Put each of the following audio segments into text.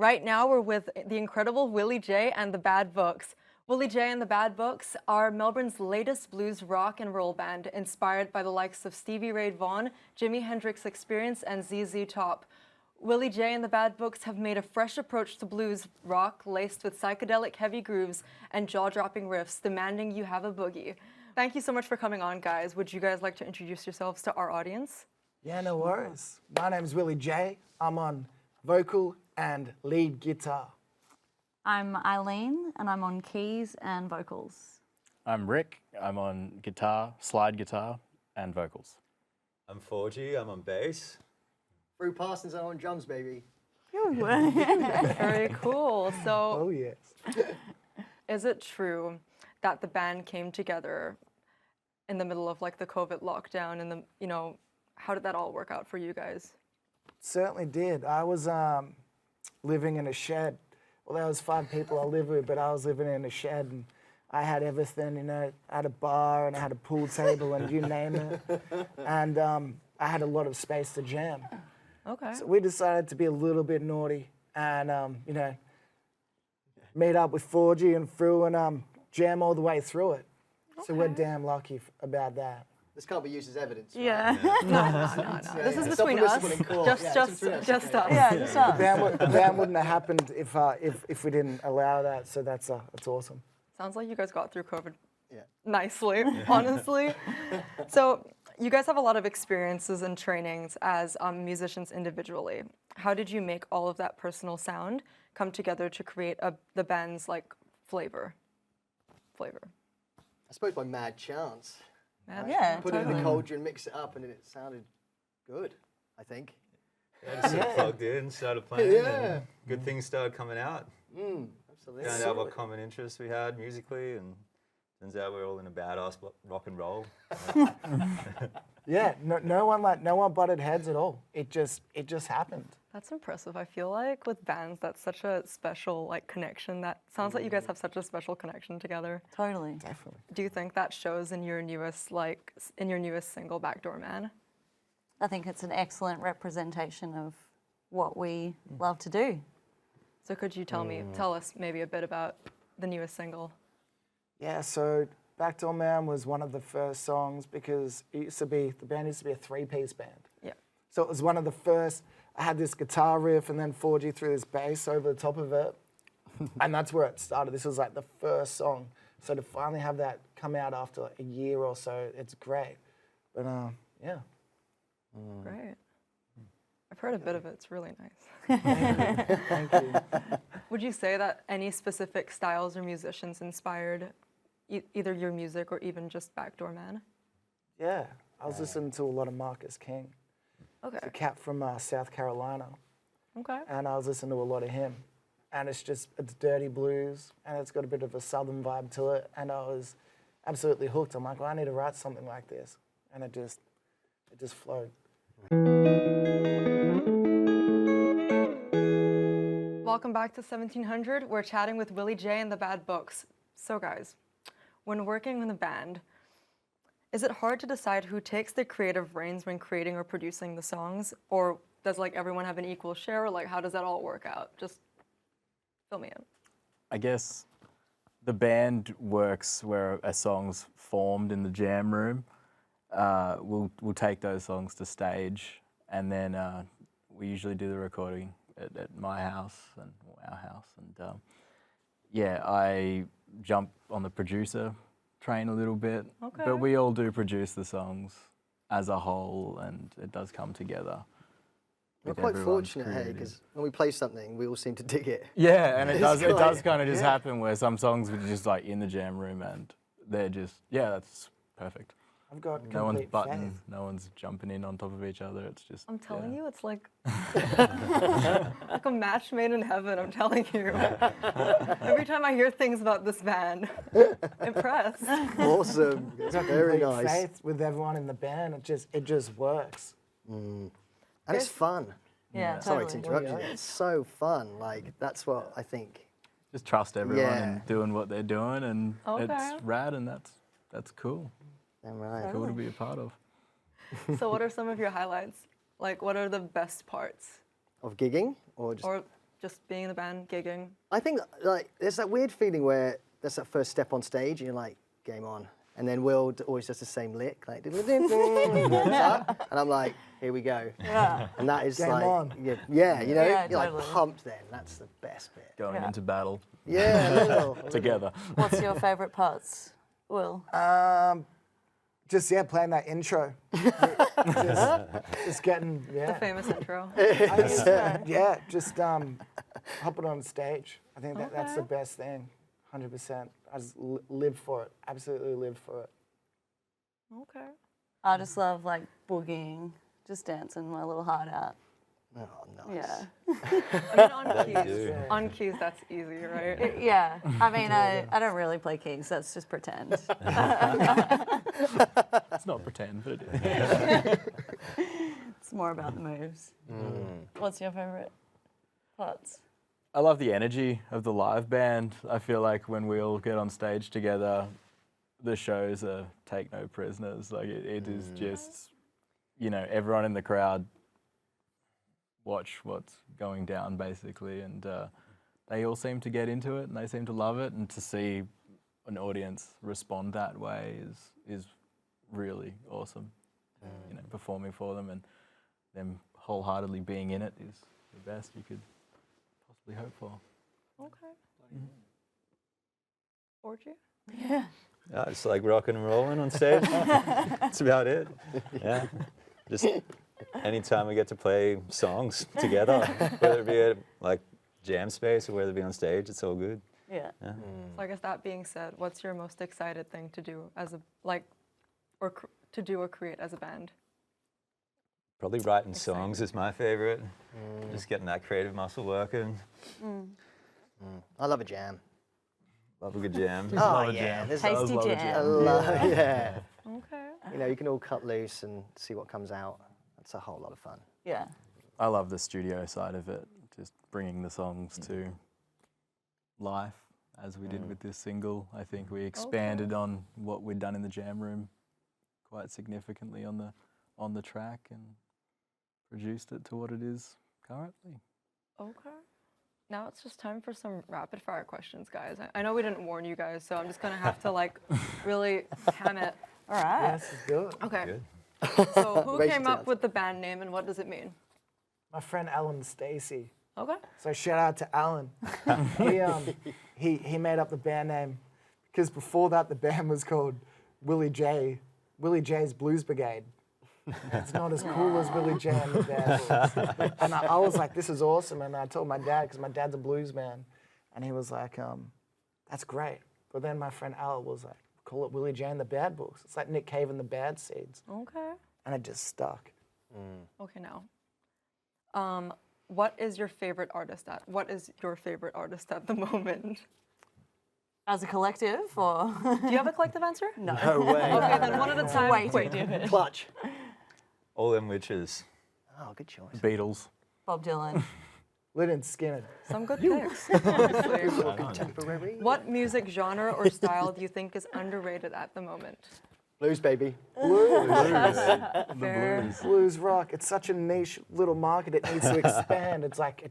Right now, we're with the incredible Willie J and the Bad Books. Willie J and the Bad Books are Melbourne's latest blues rock and roll band, inspired by the likes of Stevie Ray Vaughan, Jimi Hendrix Experience, and ZZ Top. Willie J and the Bad Books have made a fresh approach to blues rock, laced with psychedelic heavy grooves and jaw-dropping riffs, demanding you have a boogie. Thank you so much for coming on, guys. Would you guys like to introduce yourselves to our audience? Yeah, no worries. My name's Willie J. I'm on vocal and lead guitar. I'm Eileen, and I'm on keys and vocals. I'm Rick. I'm on guitar, slide guitar, and vocals. I'm Forgy. I'm on bass. Fru Parsons, I'm on drums, baby. Very cool. So, Oh, yes. is it true that the band came together in the middle of like the COVID lockdown and how did that all work out for you guys? Certainly did. I was living in a shed. Well, there was 5 people I lived with, but I was living in a shed and I had everything, I had a bar and I had a pool table and you name it. And I had a lot of space to jam. Okay. So we decided to be a little bit naughty and, meet up with Forgy and Fru and jam all the way through it. Okay. So we're damn lucky about that. This can't be used as evidence. Right? Yeah. No. This is between us. Just us. Yeah, just us. The band wouldn't have happened if we didn't allow that. So that's awesome. Sounds like you guys got through COVID Yeah. nicely, honestly. So you guys have a lot of experiences and trainings as musicians individually. How did you make all of that personal sound come together to create the band's flavor? I suppose by mad chance. Yeah, Put it in totally. the cauldron, mix it up, and it sounded good, I think. Yeah, just sort of plugged in, started playing, Yeah. and good things started coming out. Absolutely. Found out what common interests we had musically, and turns out we're all in a badass rock and roll. Yeah, no one butted heads at all. It just happened. That's impressive. I feel like with bands, that's such a special connection. That sounds like you guys have such a special connection together. Totally. Definitely. Do you think that shows in your newest single, Backdoor Man? I think it's an excellent representation of what we love to do. So could you tell us maybe a bit about the newest single? Yeah, so Backdoor Man was one of the first songs because the band used to be a 3-piece band. Yeah. So it was one of the first. I had this guitar riff and then Forgy threw this bass over the top of it. And that's where it started. This was like the first song. So to finally have that come out after a year or so, it's great. But yeah. Great. I've heard a bit of it. It's really nice. Thank you. Would you say that any specific styles or musicians inspired either your music or even just Backdoor Man? Yeah, I was listening to a lot of Marcus King. Okay. It's a cat from South Carolina. Okay. And I was listening to a lot of him. And it's dirty blues, and it's got a bit of a southern vibe to it, and I was absolutely hooked. I'm like, well, I need to write something like this. And it just flowed. Welcome back to 1700. We're chatting with Willie J and the Bad Books. So guys, when working in a band, is it hard to decide who takes the creative reins when creating or producing the songs? Or does everyone have an equal share? Or how does that all work out? Just fill me in. I guess the band works where a song's formed in the jam room. We'll take those songs to stage, and then we usually do the recording at my house and our house. And yeah, I jump on the producer train a little bit, Okay. but we all do produce the songs as a whole, and it does come together. We're with quite everyone's fortunate, hey, creative. because when we play something, we all seem to dig it. Yeah, and it does quite- kind of just happen where some songs were just in the jam room and they're just, that's perfect. I've got No one's complete butting, faith. no one's jumping in on top of each other. It's just, I'm telling you, it's like a match made in heaven, I'm telling you. Every time I hear things about this band, impressed. Awesome. It's I've got very complete nice. faith with everyone in the band. It just works. And it's fun. Yeah, Sorry totally. to interrupt you. yeah. It's so fun. That's what I think. just trust everyone Yeah. and doing what they're doing, and Okay. it's rad, and that's cool. Damn right. Cool to be a part of. So what are some of your highlights? What are the best parts? Of gigging or just Or just being in the band, gigging? I think like there's that weird feeling where there's that first step on stage and you're like, game on. And then Will always does the same lick, like, and I'm like, here we go. Yeah. And that is Game like, on. yeah, you know, Yeah, you're totally. like pumped then. That's the best bit. Going Yeah. into battle Yeah, a little. together. What's your favourite parts, Will? Just playing that intro. just getting The famous intro. just hopping on stage. I think that's the best thing. 100%. I just live for it. Absolutely live for it. Okay. I just love like boogieing, just dancing my little heart out. Oh, nice. Yeah. I mean, do. on keys, that's easy, right? Yeah. I mean, I don't really play keys. That's just pretend. It's not pretend, but it is. It's more about the moves. What's your favourite parts? I love the energy of the live band. I feel like when we all get on stage together, the shows are take no prisoners. Like it is just, everyone in the crowd watch what's going down basically, and they all seem to get into it and they seem to love it, and to see an audience respond that way is really awesome. Performing for them and them wholeheartedly being in it is the best you could possibly hope for. Okay. Orgy? Yeah. Yeah, it's like rocking and rolling on stage. That's about it. Yeah. Just anytime we get to play songs together, whether it be at like jam space or whether it be on stage, it's all good. Yeah. Yeah. So I guess that being said, what's your most excited thing to do as to do or create as a band? Probably writing songs is my favorite. Just getting that creative muscle working. I love a jam. Love a good jam. Oh, yeah. There's Tasty I jam. yeah. Okay. You know, you can all cut loose and see what comes out. That's a whole lot of fun. Yeah. I love the studio side of it, just bringing the songs to life, as we did with this single. I think we expanded on what we'd done in the jam room quite significantly on the track and produced it to what it is currently. Okay. Now it's just time for some rapid fire questions, guys. I know we didn't warn you guys, so I'm just gonna have to really ham it. All right. This is good. Okay. Good. So who Race came to up answer. with the band name and what does it mean? My friend Alan Stacey. Okay. So shout out to Alan. He made up the band name because before that the band was called Willie J's Blues Brigade. It's not as cool as Willie J and the Bad Boys. And I was like, this is awesome. And I told my dad, because my dad's a blues man, and he was like, that's great. But then my friend Al was like, call it Willie J and the Bad Boys. It's like Nick Cave and the Bad Seeds. Okay. And it just stuck. Okay, now. What is your favorite artist at? What is your favorite artist at the moment? As a collective, or Do you have a collective answer? no? No way. Okay, then one at a time. Way too Quick. different. Clutch. All them witches. Oh, good choice. Beatles. Bob Dylan. Lynyrd Skynyrd. Some good picks, honestly. Contemporary. What music genre or style do you think is underrated at the moment? Blues, baby. Fair. Blues rock. It's such a niche little market. It needs to expand. It's like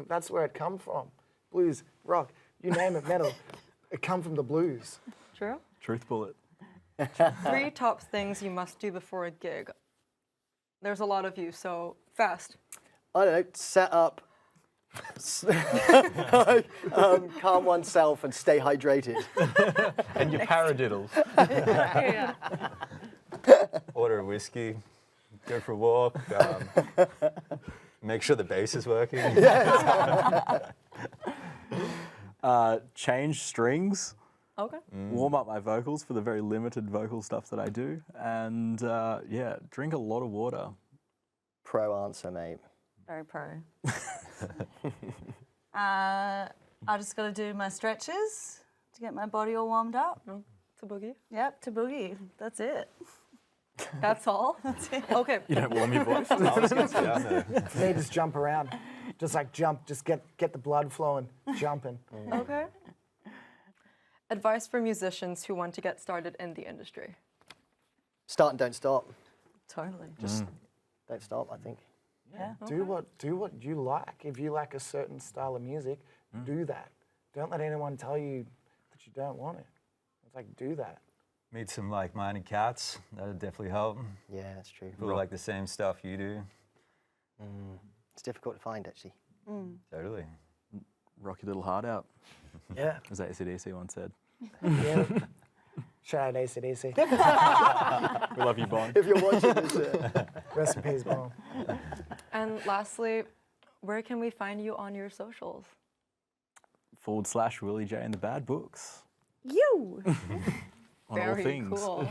that's where it come from. Blues, rock, you name it, metal. It come from the blues. True. Truth Bullet. 3 top things you must do before a gig. There's a lot of you, so fast. I don't know, set up, calm oneself and stay hydrated. And your paradiddles. Yeah. Order a whiskey. Go for a walk. Make sure the bass is working. Change strings. Okay. Warm up my vocals for the very limited vocal stuff that I do. And drink a lot of water. Pro answer, mate. Very pro. I just got to do my stretches to get my body all warmed up. To boogie. Yep, to boogie. That's it. That's all? That's it. Okay. You don't warm your voice. I was gonna sit down there. They just jump around. Just like jump, just get the blood flowing, jumping. Okay. Advice for musicians who want to get started in the industry. Start and don't stop. Totally. Just don't stop, I think. Do what you like. If you like a certain style of music, do that. Don't let anyone tell you that you don't want it. It's like, do that. Meet some like-minded cats. That would definitely help. Yeah, that's true. People who like the same stuff you do. It's difficult to find, actually. Totally. Rock your little heart out, Yeah. as AC/DC once said. Yeah. Shout out AC/DC. We love you, Bond. If you're watching this, Rest in peace, Mom. And lastly, where can we find you on your socials? / Willie J and the Bad Books. You! On all Very things. cool.